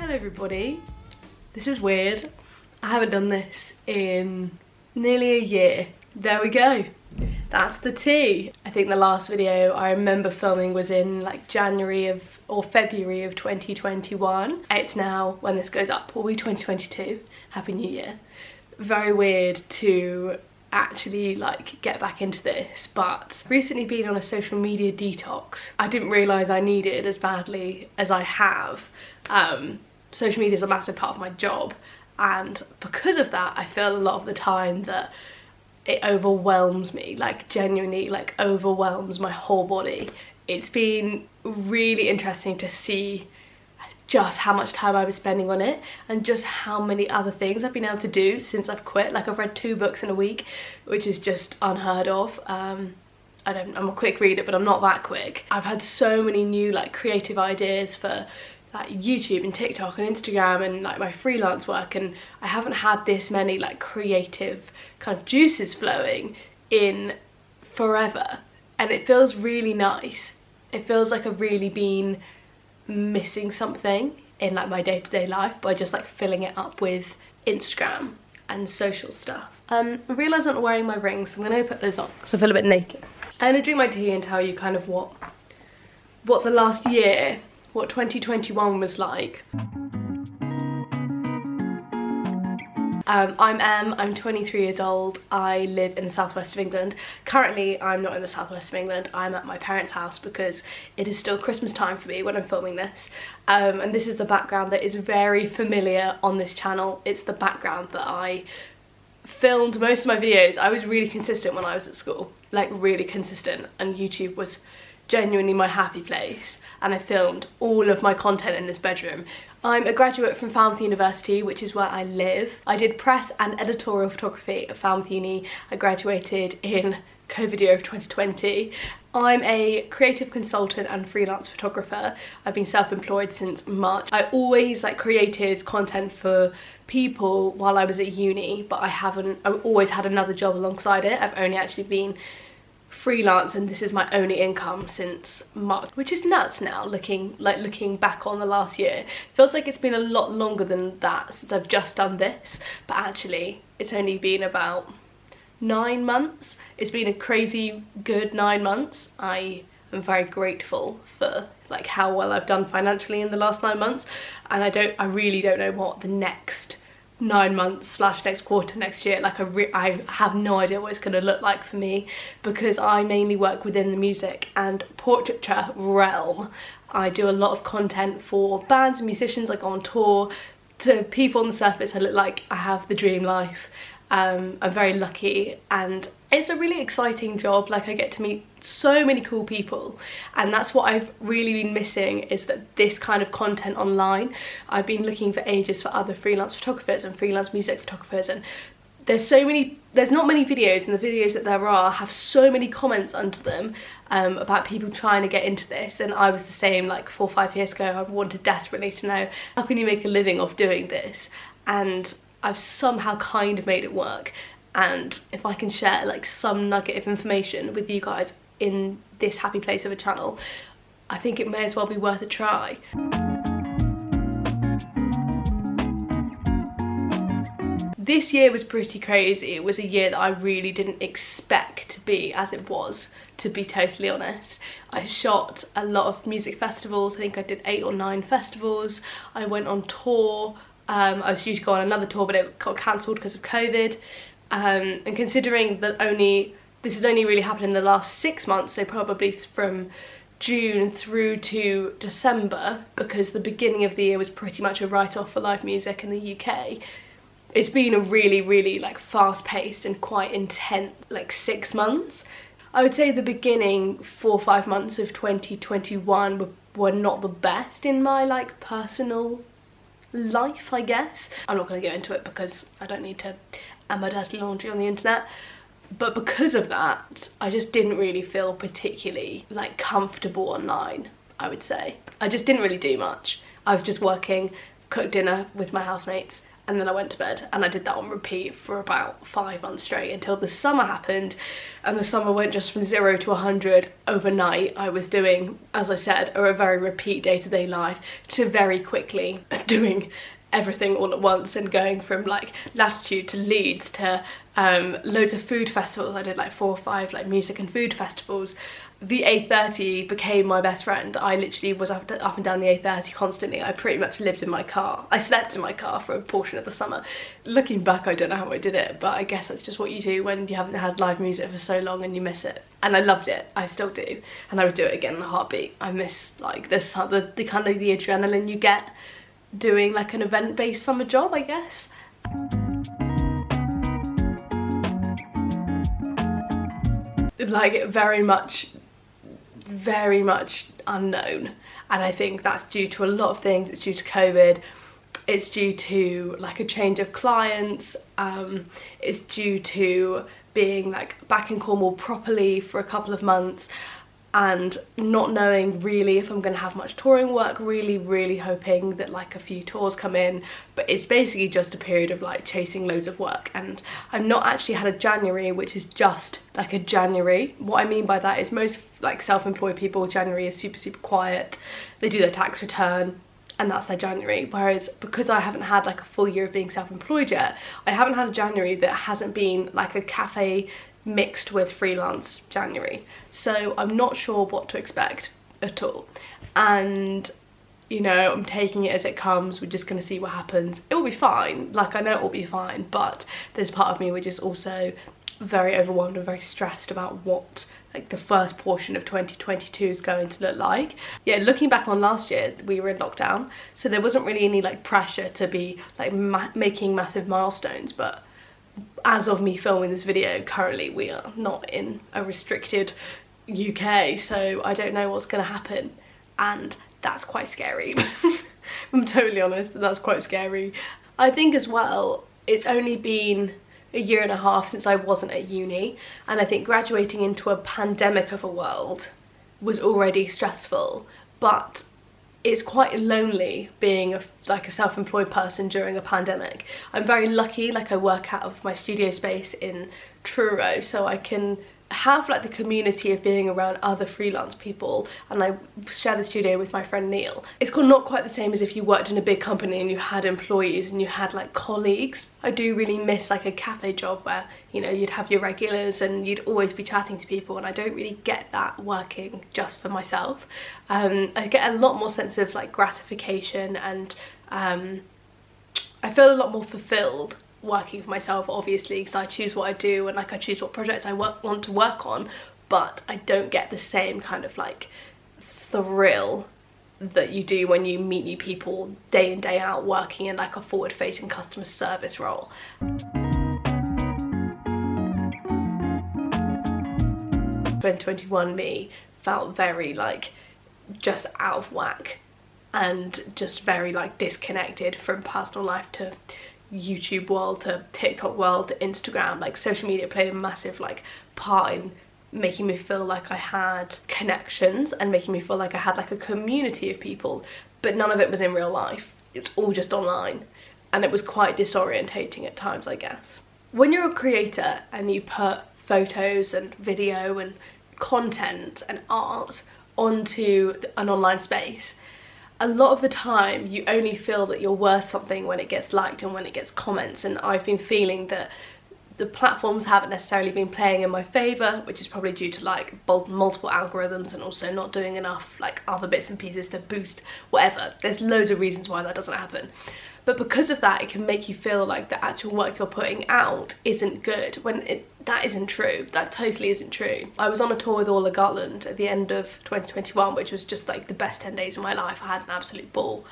Hello everybody. This is weird. I haven't done this in nearly a year. There we go. That's the tea. I think the last video I remember filming was in like January or February of 2021. It's now, when this goes up, will be 2022. Happy New Year. Very weird to actually like get back into this, but recently been on a social media detox. I didn't realise I needed as badly as I have. Social media is a massive part of my job, and because of that I feel a lot of the time that it overwhelms me, like genuinely like overwhelms my whole body. It's been really interesting to see just how much time I was spending on it and just how many other things I've been able to do since I've quit. Like I've read 2 books in a week, which is just unheard of. I'm a quick reader, but I'm not that quick. I've had so many new like creative ideas for like YouTube and TikTok and Instagram and like my freelance work, and I haven't had this many like creative kind of juices flowing in forever, and it feels really nice. It feels like I've really been missing something in like my day-to-day life by just like filling it up with Instagram and social stuff. I realise I'm not wearing my rings, so I'm gonna put those on because I feel a bit naked. I'm gonna drink my tea and tell you kind of what the last year, what 2021 was like. I'm Em, I'm 23 years old, I live in the southwest of England. Currently I'm not in the southwest of England, I'm at my parents' house because it is still Christmas time for me when I'm filming this. And this is the background that is very familiar on this channel. It's the background that I filmed most of my videos. I was really consistent when I was at school, like really consistent, and YouTube was genuinely my happy place, and I filmed all of my content in this bedroom. I'm a graduate from Falmouth University, which is where I live. I did press and editorial photography at Falmouth Uni. I graduated in COVID year of 2020. I'm a creative consultant and freelance photographer. I've been self-employed since March. I always like created content for people while I was at uni, but I always had another job alongside it. I've only actually been freelance, and this is my only income since March, which is nuts now looking back on the last year. Feels like it's been a lot longer than that since I've just done this, but actually it's only been about 9 months. It's been a crazy good 9 months. I am very grateful for like how well I've done financially in the last 9 months, and I really don't know what the next 9 months / next quarter next year, like I have no idea what it's going to look like for me, because I mainly work within the music and portraiture realm. I do a lot of content for bands and musicians. I go on tour. To people on the surface I look like I have the dream life. I'm very lucky, and it's a really exciting job. Like I get to meet so many cool people, and that's what I've really been missing, is that this kind of content online. I've been looking for ages for other freelance photographers and freelance music photographers, and there's not many videos, and the videos that there are have so many comments under them about people trying to get into this. And I was the same like 4 or 5 years ago. I wanted desperately to know, how can you make a living off doing this? And I've somehow kind of made it work, and if I can share like some nugget of information with you guys in this happy place of a channel, I think it may as well be worth a try. This year was pretty crazy. It was a year that I really didn't expect to be as it was, to be totally honest. I shot a lot of music festivals. I think I did 8 or 9 festivals. I went on tour. I was due to go on another tour, but it got cancelled because of COVID. And considering that this has only really happened in the last 6 months, so probably from June through to December, because the beginning of the year was pretty much a write-off for live music in the UK. It's been a really like fast-paced and quite intense like 6 months. I would say the beginning 4 or 5 months of 2021 were not the best in my like personal life, I guess. I'm not going to go into it because I don't need to air my dirty laundry on the internet, but because of that I just didn't really feel particularly like comfortable online, I would say. I just didn't really do much. I was just working, cooked dinner with my housemates, and then I went to bed, and I did that on repeat for about 5 months straight until the summer happened, and the summer went just from 0 to 100 overnight. I was doing, as I said, a very repeat day-to-day life to very quickly doing everything all at once and going from like Latitude to Leeds to loads of food festivals. I did like 4 or 5 like music and food festivals. The A30 became my best friend. I literally was up and down the A30 constantly. I pretty much lived in my car. I slept in my car for a portion of the summer. Looking back, I don't know how I did it, but I guess that's just what you do when you haven't had live music for so long and you miss it. And I loved it. I still do. And I would do it again in a heartbeat. I miss like this, the kind of the adrenaline you get doing like an event-based summer job, I guess. Like very much unknown, and I think that's due to a lot of things. It's due to COVID, it's due to like a change of clients, it's due to being like back in Cornwall properly for a couple of months and not knowing really if I'm going to have much touring work, really hoping that like a few tours come in, but it's basically just a period of like chasing loads of work. And I've not actually had a January which is just like a January. What I mean by that is most like self-employed people, January is super quiet. They do their tax return and that's their January, whereas because I haven't had like a full year of being self-employed yet, I haven't had a January that hasn't been like a cafe mixed with freelance January. So I'm not sure what to expect at all, and you know, I'm taking it as it comes. We're just gonna see what happens. It will be fine, like I know it will be fine, but there's part of me which is also very overwhelmed and very stressed about what like the first portion of 2022 is going to look like. Yeah, looking back on last year, we were in lockdown, so there wasn't really any like pressure to be like making massive milestones, but as of me filming this video, currently we are not in a restricted UK, so I don't know what's going to happen, and that's quite scary. I'm totally honest, that's quite scary. I think as well, it's only been a year and a half since I wasn't at uni, and I think graduating into a pandemic of a world was already stressful, but it's quite lonely being like a self-employed person during a pandemic. I'm very lucky, like I work out of my studio space in Truro, so I can have like the community of being around other freelance people, and I share the studio with my friend Neil. It's not quite the same as if you worked in a big company and you had employees and you had like colleagues. I do really miss like a cafe job where, you know, you'd have your regulars and you'd always be chatting to people, and I don't really get that working just for myself. I get a lot more sense of like gratification, and I feel a lot more fulfilled working for myself, obviously, because I choose what I do and like I choose what projects I want to work on, but I don't get the same kind of like thrill that you do when you meet new people day in day out working in like a forward-facing customer service role. 2021 me felt very like just out of whack and just very like disconnected from personal life to YouTube world to TikTok world to Instagram. Like social media played a massive like part in making me feel like I had connections and making me feel like I had like a community of people, but none of it was in real life. It's all just online, and it was quite disorientating at times, I guess. When you're a creator and you put photos and video and content and art onto an online space, a lot of the time you only feel that you're worth something when it gets liked and when it gets comments, and I've been feeling that the platforms haven't necessarily been playing in my favour, which is probably due to like multiple algorithms and also not doing enough like other bits and pieces to boost whatever. There's loads of reasons why that doesn't happen. But because of that, it can make you feel like the actual work you're putting out isn't good, when that isn't true. That totally isn't true. I was on a tour with Orla Gartland at the end of 2021, which was just like the best 10 days of my life. I had an absolute ball.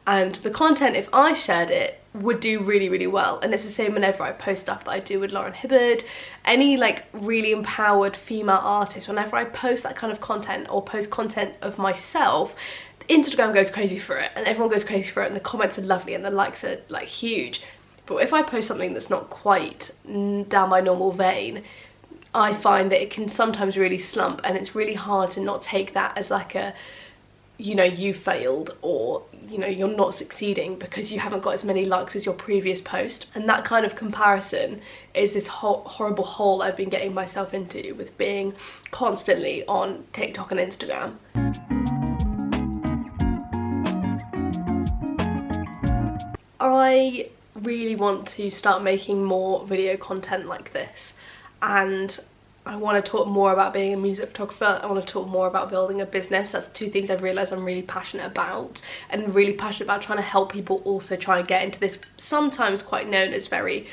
And the content, if I shared it, would do really well. And it's the same whenever I post stuff that I do with Lauren Hibbard, any like really empowered female artist. Whenever I post that kind of content or post content of myself, Instagram goes crazy for it and everyone goes crazy for it, and the comments are lovely and the likes are like huge. But if I post something that's not quite down my normal vein, I find that it can sometimes really slump, and it's really hard to not take that as like a, you know, you failed, or, you know, you're not succeeding because you haven't got as many likes as your previous post. And that kind of comparison is this horrible hole I've been getting myself into with being constantly on TikTok and Instagram. I really want to start making more video content like this, and I want to talk more about being a music photographer. I want to talk more about building a business. That's two things I've realised I'm really passionate about, and really passionate about trying to help people also try and get into this sometimes quite known as very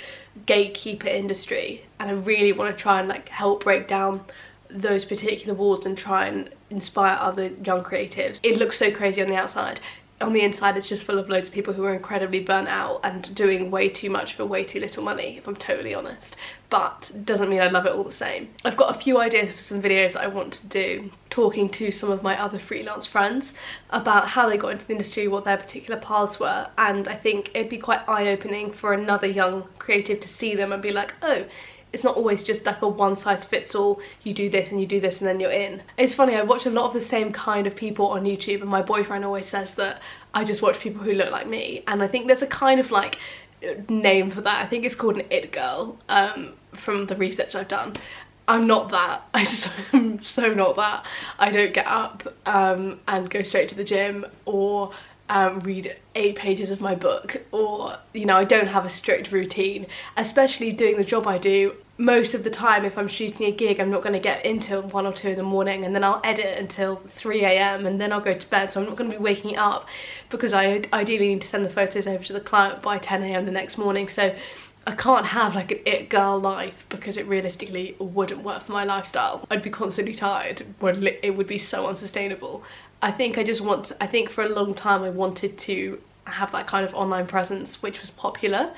gatekeeper industry. And I really want to try and like help break down those particular walls and try and inspire other young creatives. It looks so crazy on the outside. On the inside, it's just full of loads of people who are incredibly burnt out and doing way too much for way too little money, if I'm totally honest. But doesn't mean I love it all the same. I've got a few ideas for some videos that I want to do, talking to some of my other freelance friends about how they got into the industry, what their particular paths were, and I think it'd be quite eye-opening for another young creative to see them and be like, oh, it's not always just like a one-size-fits-all, you do this and you do this and then you're in. It's funny, I watch a lot of the same kind of people on YouTube, and my boyfriend always says that I just watch people who look like me, and I think there's a kind of like name for that. I think it's called an it girl, from the research I've done. I'm not that. I'm so not that. I don't get up and go straight to the gym, or read 8 pages of my book, or, you know, I don't have a strict routine, especially doing the job I do. Most of the time, if I'm shooting a gig, I'm not going to get into 1 or 2 in the morning, and then I'll edit until 3 AM and then I'll go to bed, so I'm not going to be waking up because I ideally need to send the photos over to the client by 10 AM the next morning. So I can't have like an it girl life because it realistically wouldn't work for my lifestyle. I'd be constantly tired, it would be so unsustainable. I think I think for a long time I wanted to have that kind of online presence which was popular,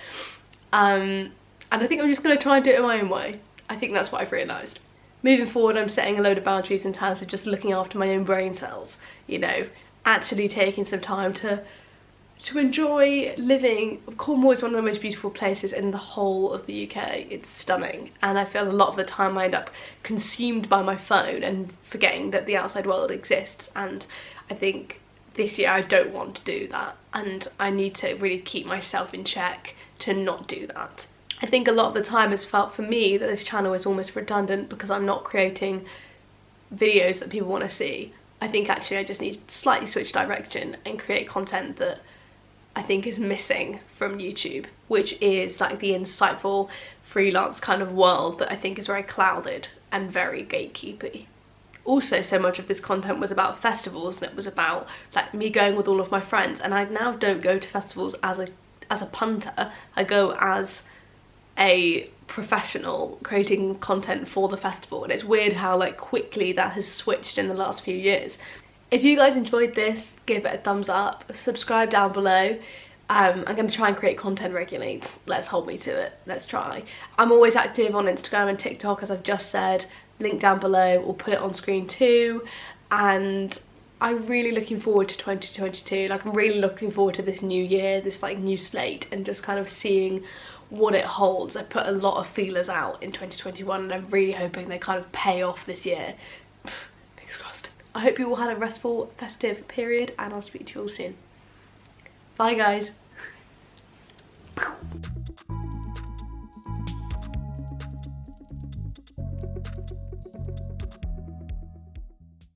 and I think I'm just going to try and do it in my own way. I think that's what I've realised. Moving forward, I'm setting a load of boundaries in terms of just looking after my own brain cells, you know, actually taking some time to enjoy living. Cornwall is one of the most beautiful places in the whole of the UK. It's stunning, and I feel a lot of the time I end up consumed by my phone and forgetting that the outside world exists, and I think this year I don't want to do that, and I need to really keep myself in check to not do that. I think a lot of the time has felt for me that this channel is almost redundant because I'm not creating videos that people want to see. I think actually I just need to slightly switch direction and create content that I think is missing from YouTube, which is like the insightful freelance kind of world that I think is very clouded and very gatekeepy. Also, so much of this content was about festivals, and it was about like me going with all of my friends, and I now don't go to festivals as a punter. I go as a professional creating content for the festival, and it's weird how like quickly that has switched in the last few years. If you guys enjoyed this, give it a thumbs up, subscribe down below. I'm going to try and create content regularly. Let's hold me to it. Let's try. I'm always active on Instagram and TikTok, as I've just said. Link down below, we'll put it on screen too. And I'm really looking forward to 2022. Like, I'm really looking forward to this new year, this like new slate, and just kind of seeing what it holds. I put a lot of feelers out in 2021, and I'm really hoping they kind of pay off this year. Fingers crossed. I hope you all had a restful, festive period, and I'll speak to you all soon. Bye guys.